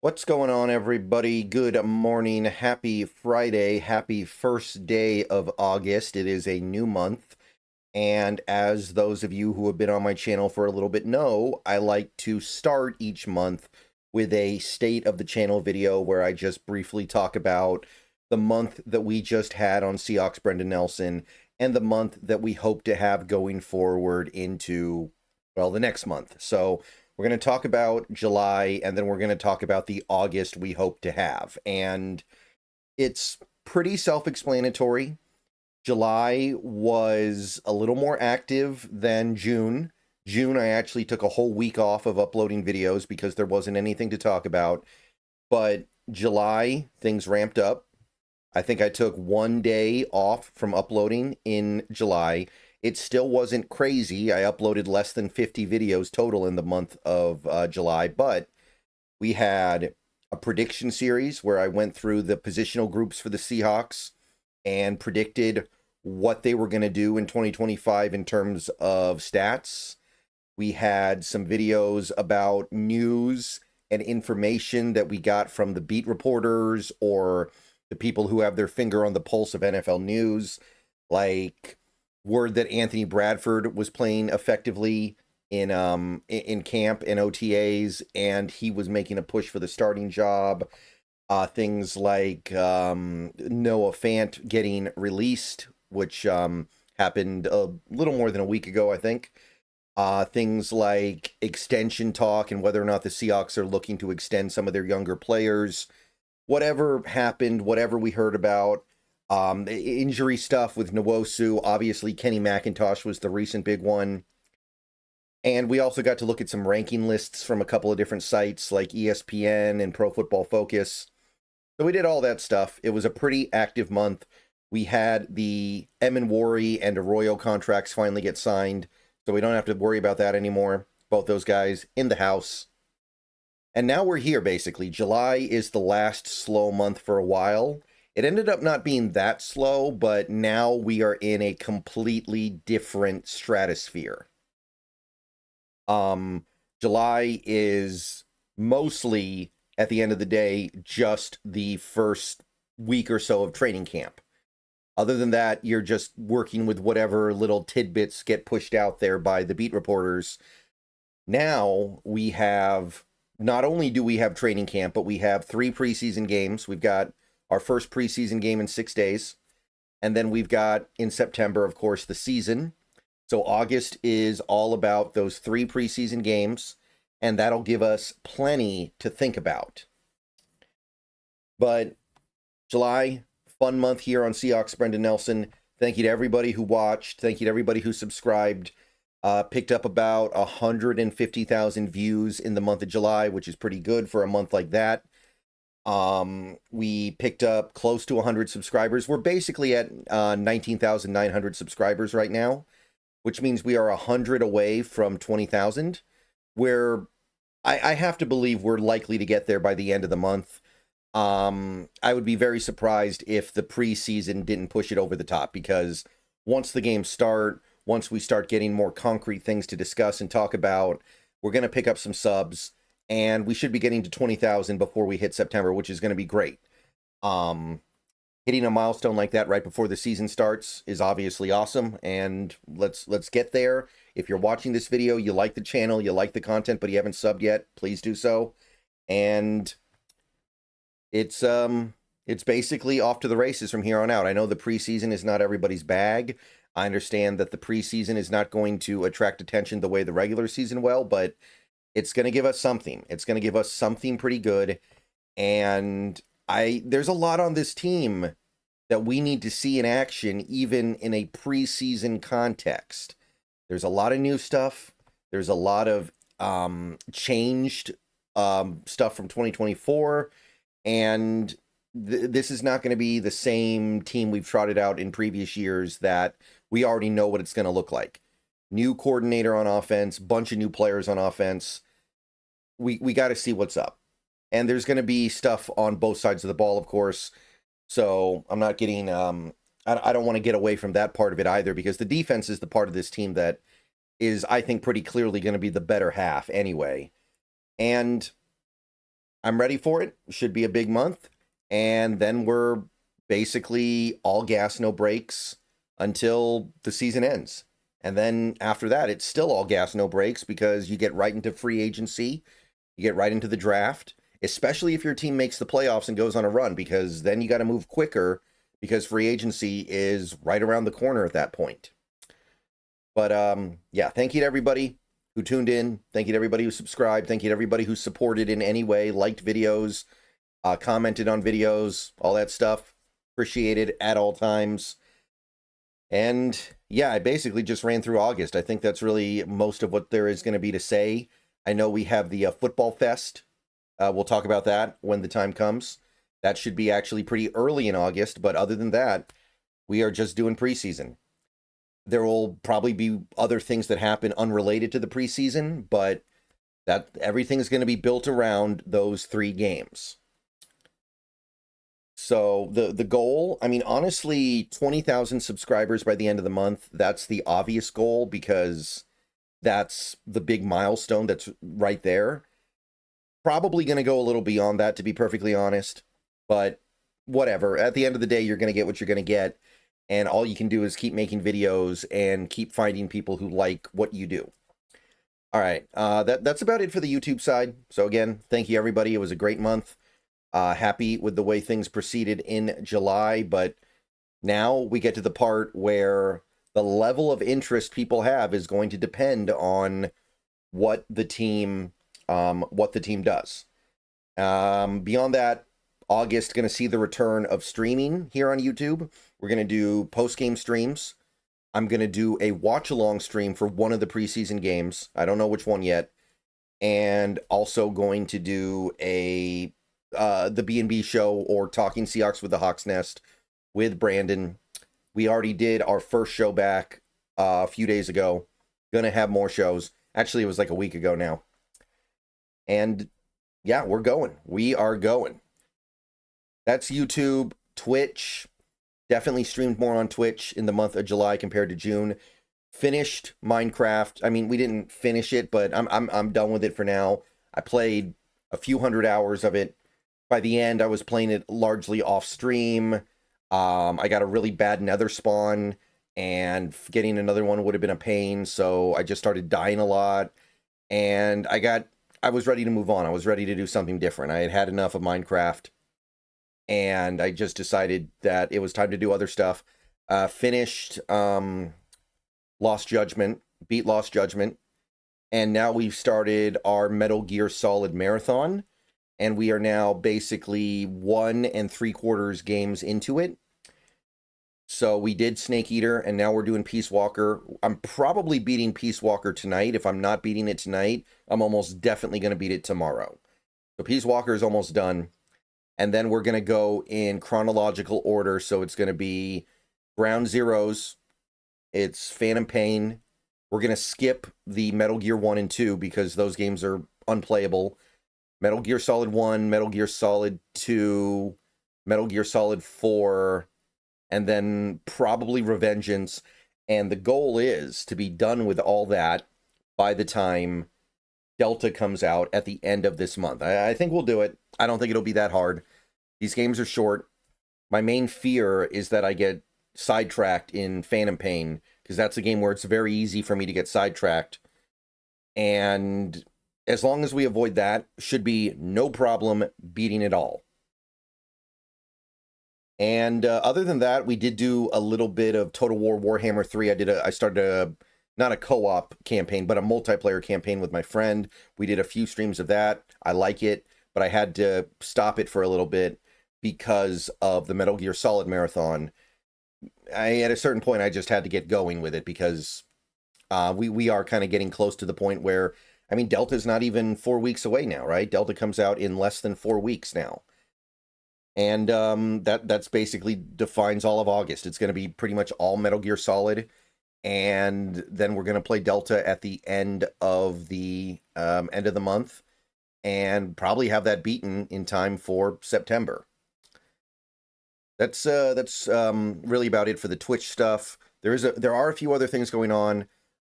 What's going on, everybody? Good morning. Happy Friday. Happy first day of August. It is a new month. And as those of you who have been on my channel for a little bit know, I like to start each month with a state of the channel video where I just briefly talk about the month that we just had on Seahawks Brendan Nelson and the month that we hope to have going forward into, well, the next month. So we're going to talk about July, and then we're going to talk about the August we hope to have. And it's pretty self-explanatory. July was a little more active than June. June, I actually took a whole week off of uploading videos because there wasn't anything to talk about. But July, things ramped up. I think I took one day off from uploading in July. It still wasn't crazy. I uploaded less than 50 videos total in the month of July, but we had a prediction series where I went through the positional groups for the Seahawks and predicted what they were going to do in 2025 in terms of stats. We had some videos about news and information that we got from the beat reporters or the people who have their finger on the pulse of NFL news, like word that Anthony Bradford was playing effectively in camp and OTAs, and he was making a push for the starting job. Things like Noah Fant getting released, which happened a little more than a week ago, I think. Things like extension talk and whether or not the Seahawks are looking to extend some of their younger players. Whatever happened, whatever we heard about, injury stuff with Nwosu. Obviously, Kenny McIntosh was the recent big one. And we also got to look at some ranking lists from a couple of different sites like ESPN and Pro Football Focus. So we did all that stuff. It was a pretty active month. We had the Emin and Arroyo contracts finally get signed, so we don't have to worry about that anymore. Both those guys in the house. And now we're here, basically. July is the last slow month for a while. It ended up not being that slow, but now we are in a completely different stratosphere. July is mostly, at the end of the day, just the first week or so of training camp. Other than that, you're just working with whatever little tidbits get pushed out there by the beat reporters. Now we have, not only do we have training camp, but we have 3 preseason games. We've got our first preseason game in 6 days. And then we've got, in September, of course, the season. So August is all about those 3 preseason games, and that'll give us plenty to think about. But July, fun month here on Seahawks Brendan Nelson. Thank you to everybody who watched. Thank you to everybody who subscribed. Picked up about 150,000 views in the month of July, which is pretty good for a month like that. We picked up close to 100 subscribers. We're basically at 19,900 subscribers right now, which means we are 100 away from 20,000, where I have to believe we're likely to get there by the end of the month. I would be very surprised if the preseason didn't push it over the top, because once the games start, once we start getting more concrete things to discuss and talk about, we're going to pick up some subs, and we should be getting to 20,000 before we hit September, which is going to be great. Hitting a milestone like that right before the season starts is obviously awesome, and let's get there. If you're watching this video, you like the channel, you like the content, but you haven't subbed yet, please do so. And it's basically off to the races from here on out. I know the preseason is not everybody's bag. I understand that the preseason is not going to attract attention the way the regular season will, but it's going to give us something. It's going to give us something pretty good. And there's a lot on this team that we need to see in action, even in a preseason context. There's a lot of new stuff. There's a lot of changed stuff from 2024. And this is not going to be the same team we've trotted out in previous years that we already know what it's going to look like. New coordinator on offense, bunch of new players on offense. We got to see what's up. And there's going to be stuff on both sides of the ball, of course. So I'm not getting, I don't want to get away from that part of it either, because the defense is the part of this team that is, I think, pretty clearly going to be the better half anyway. And I'm ready for it. Should be a big month. And then we're basically all gas, no brakes until the season ends. And then after that, it's still all gas, no brakes because you get right into free agency. You get right into the draft, especially if your team makes the playoffs and goes on a run, because then you got to move quicker because free agency is right around the corner at that point. But yeah, thank you to everybody who tuned in. Thank you to everybody who subscribed. Thank you to everybody who supported in any way, liked videos, commented on videos, all that stuff. Appreciated at all times. And yeah, I basically just ran through August. I think that's really most of what there is going to be to say. I know we have the Football Fest. We'll talk about that when the time comes. That should be actually pretty early in August. But other than that, we are just doing preseason. There will probably be other things that happen unrelated to the preseason, but that everything is going to be built around those 3 games. So the goal, I mean, honestly, 20,000 subscribers by the end of the month, that's the obvious goal because that's the big milestone that's right there. Probably going to go a little beyond that, to be perfectly honest, but whatever. At the end of the day, you're going to get what you're going to get. And all you can do is keep making videos and keep finding people who like what you do. All right, that's about it for the YouTube side. So again, thank you, everybody. It was a great month. Happy with the way things proceeded in July. But now we get to the part where the level of interest people have is going to depend on what the team does. Beyond that, August going to see the return of streaming here on YouTube. We're going to do post-game streams. I'm going to do a watch-along stream for one of the preseason games. I don't know which one yet. And also going to do a the B&B show or Talking Seahawks with the Hawk's Nest with Brandon. We already did our first show back a few days ago. Going to have more shows. Actually, it was like a week ago now. And yeah, we're going. We are going. That's YouTube, Twitch. Definitely streamed more on Twitch in the month of July compared to June. Finished Minecraft. I mean, we didn't finish it, but I'm done with it for now. I played a few hundred hours of it. By the end, I was playing it largely off stream. I got a really bad nether spawn, and getting another one would have been a pain, so I just started dying a lot. And I was ready to move on. I was ready to do something different. I had enough of Minecraft. And I just decided that it was time to do other stuff. Finished Lost Judgment, beat Lost Judgment, and now we've started our Metal Gear Solid Marathon, and we are now basically 1 3/4 games into it. So we did Snake Eater, and now we're doing Peace Walker. I'm probably beating Peace Walker tonight. If I'm not beating it tonight, I'm almost definitely going to beat it tomorrow. So Peace Walker is almost done. And then we're going to go in chronological order. So it's going to be Ground Zeroes. It's Phantom Pain. We're going to skip the Metal Gear 1 and 2 because those games are unplayable. Metal Gear Solid 1, Metal Gear Solid 2, Metal Gear Solid 4, and then probably Revengeance. And the goal is to be done with all that by the time Delta comes out at the end of this month. I think we'll do it. I don't think it'll be that hard. These games are short. My main fear is that I get sidetracked in Phantom Pain, because that's a game where it's very easy for me to get sidetracked. And as long as we avoid that, should be no problem beating it all. And other than that, we did do a little bit of Total War Warhammer 3. I started not a co-op campaign, but a multiplayer campaign with my friend. We did a few streams of that. I like it, but I had to stop it for a little bit because of the Metal Gear Solid Marathon. At a certain point, I just had to get going with it because we are kind of getting close to the point where, I mean, Delta's not even 4 weeks away now, right? Delta comes out in less than 4 weeks now. And that's basically defines all of August. It's going to be pretty much all Metal Gear Solid. And then we're going to play Delta at the end of the month and probably have that beaten in time for September. That's really about it for the Twitch stuff. There are a few other things going on.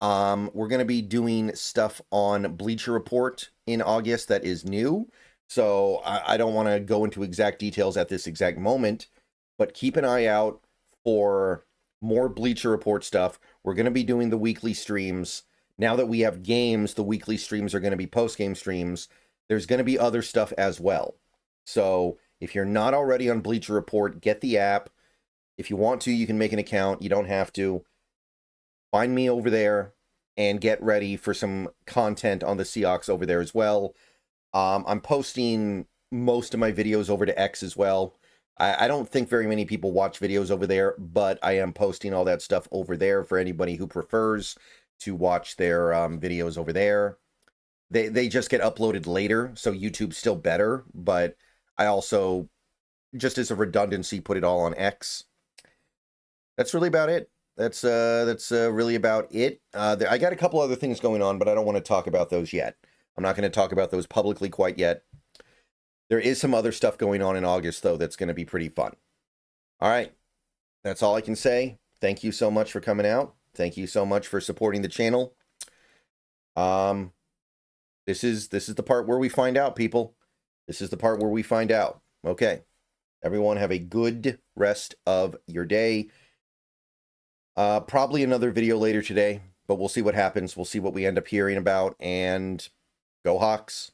We're going to be doing stuff on Bleacher Report in August that is new. So I don't want to go into exact details at this exact moment, but keep an eye out for more Bleacher Report stuff. We're going to be doing the weekly streams. Now that we have games, the weekly streams are going to be post-game streams. There's going to be other stuff as well. So if you're not already on Bleacher Report, get the app. If you want to, you can make an account. You don't have to. Find me over there and get ready for some content on the Seahawks over there as well. I'm posting most of my videos over to X as well. I don't think very many people watch videos over there, but I am posting all that stuff over there for anybody who prefers to watch their videos over there. They just get uploaded later, so YouTube's still better, but I also, just as a redundancy, put it all on X. That's really about it. That's really about it. I got a couple other things going on, but I don't want to talk about those yet. I'm not going to talk about those publicly quite yet. There is some other stuff going on in August, though, that's going to be pretty fun. All right. That's all I can say. Thank you so much for coming out. Thank you so much for supporting the channel. This is the part where we find out, people. This is the part where we find out. Okay. Everyone have a good rest of your day. Probably another video later today, but we'll see what happens. We'll see what we end up hearing about, and go Hawks.